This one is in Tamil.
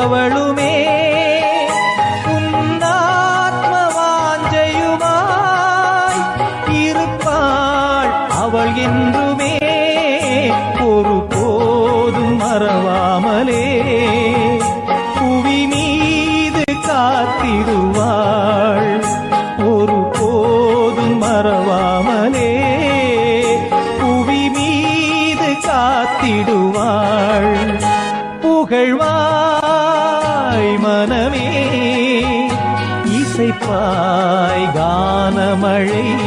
அவளுமே உன்னாத்ம வாஞ்சையுமாய் இருப்பாள். அவள் என்றுமே ஒரு போதும் மறவாமலே புவி மீது காத்திடுவாள். ஒரு போதும் மறவாமலே புவி மீது காத்திடுவாள். புகழ்வாய் மனமே, இசைப்பாய் கானமழை.